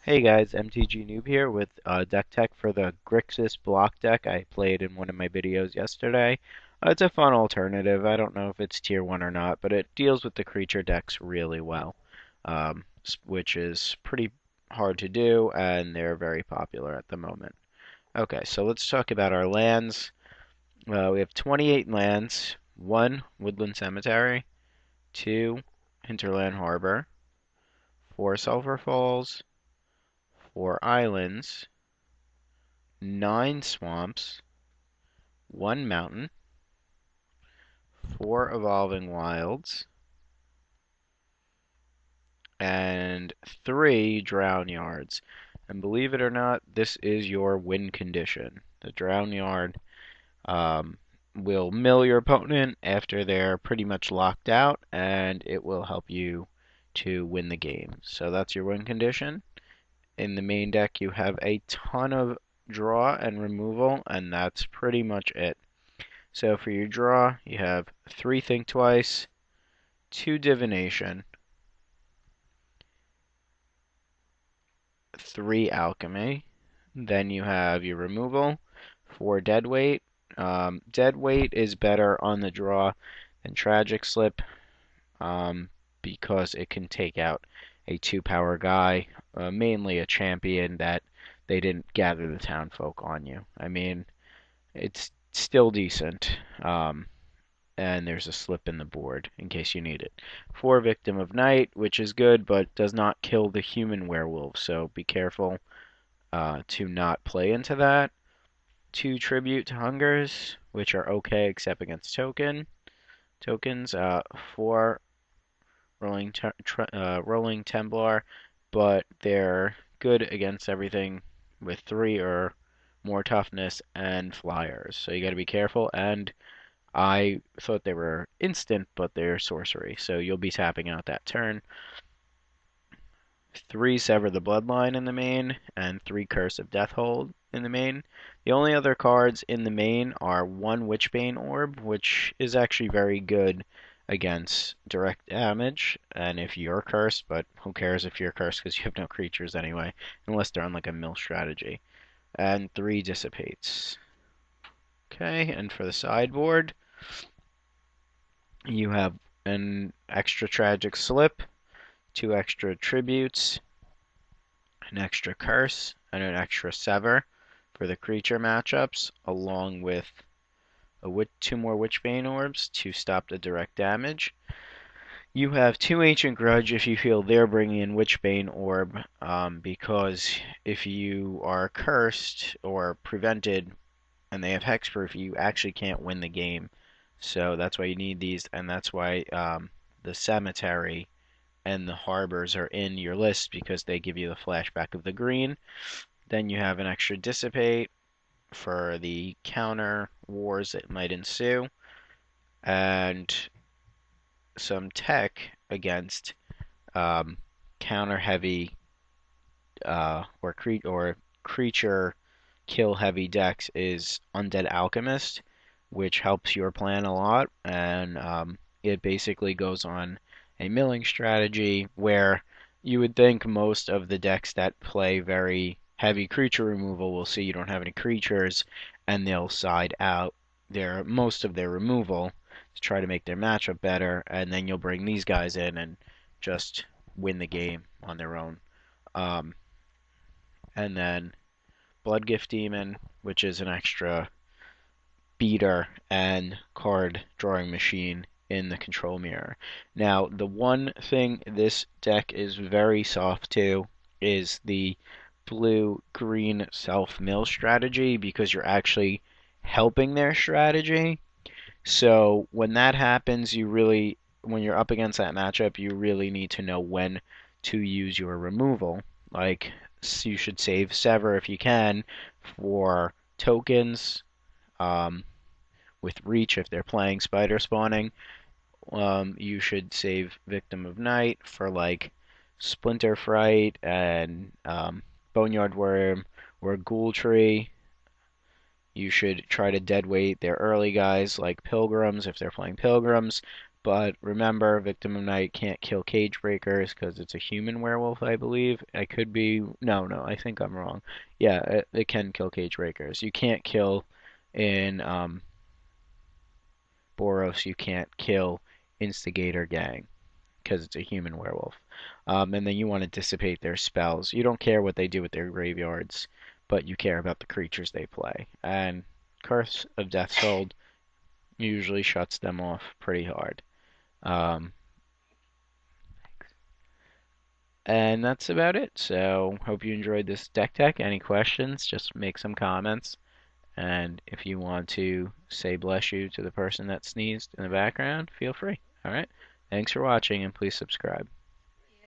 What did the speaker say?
Hey guys, MTG Noob here with deck tech for the Grixis Block deck I played in one of my videos yesterday. It's a fun alternative. I don't know if it's tier 1 or not, but it deals with the creature decks really well, which is pretty hard to do, and they're very popular at the moment. Okay, so let's talk about our lands. We have 28 lands, 1 Woodland Cemetery, 2 Hinterland Habor, 4 Sulfur Falls, 4 islands, 9 swamps, 1 mountain, 4 evolving wilds, and 3 drownyards. And believe it or not, this is your win condition. The drownyard will mill your opponent after they're pretty much locked out, and it will help you to win the game. So that's your win condition. In the main deck, you have a ton of draw and removal, and that's pretty much it. So for your draw, you have 3 Think Twice, 2 Divination, 3 Alchemy. Then you have your removal, 4 Dead Weight. Dead Weight is better on the draw than Tragic Slip because it can take out a 2-power guy, mainly a champion that they didn't gather the townfolk on you. I mean, it's still decent. And there's a slip in the board in case you need it. 4 Victim of Night, which is good, but does not kill the human werewolf, so be careful to not play into that. 2 Tribute to Hungers, which are okay except against tokens. 4 Rolling Temblor, but they're good against everything with 3 or more toughness and flyers, so you got to be careful. And I thought they were instant, but they're sorcery, so you'll be tapping out that turn. 3 Sever the Bloodline in the main, and 3 Curse of Deathhold in the main. The only other cards in the main are 1 Witchbane Orb, which is actually very good against direct damage, and if you're cursed, but who cares if you're cursed because you have no creatures anyway, unless they're on like a mill strategy. And 3 Dissipates. Okay, and for the sideboard, you have an extra tragic slip, 2 extra tributes, an extra curse, and an extra sever for the creature matchups, along with 2 more witchbane orbs to stop the direct damage. You have 2 ancient grudge if you feel they're bringing in witchbane orb, because if you are cursed or prevented and they have hexproof, you actually can't win the game. So that's why you need these, and that's why the cemetery and the harbors are in your list because they give you the flashback of the green. Then you have an extra dissipate for the counter wars that might ensue, and some tech against counter heavy or creature kill heavy decks is undead alchemist, which helps your plan a lot, and it basically goes on a milling strategy where you would think most of the decks that play very heavy creature removal will see you don't have any creatures, and they'll side out most of their removal to try to make their matchup better, and then you'll bring these guys in and just win the game on their own. Um, and then Bloodgift Demon, which is an extra beater and card drawing machine in the control mirror. Now, the one thing this deck is very soft to is the blue-green self-mill strategy, because you're actually helping their strategy. So when that happens, when you're up against that matchup, you really need to know when to use your removal. Like, you should save Sever if you can for tokens, with Reach if they're playing Spider Spawning. You should save Victim of Night for like Splinter Fright and Boneyard Worm or Ghoul Tree. You should try to deadweight their early guys like Pilgrims if they're playing Pilgrims But remember, Victim of Night can't kill cage breakers because it's a human werewolf, I believe. I could be. No, I think I'm wrong. Yeah, it can kill cage breakers. You can't kill in Boros, you can't kill Instigator Gang because it's a human werewolf. And then you want to dissipate their spells. You don't care what they do with their graveyards, but you care about the creatures they play. And Curse of Death Soul usually shuts them off pretty hard. Um, and that's about it. So, hope you enjoyed this deck tech. Any questions, just make some comments. And if you want to say bless you to the person that sneezed in the background, feel free. All right. Thanks for watching, and please subscribe.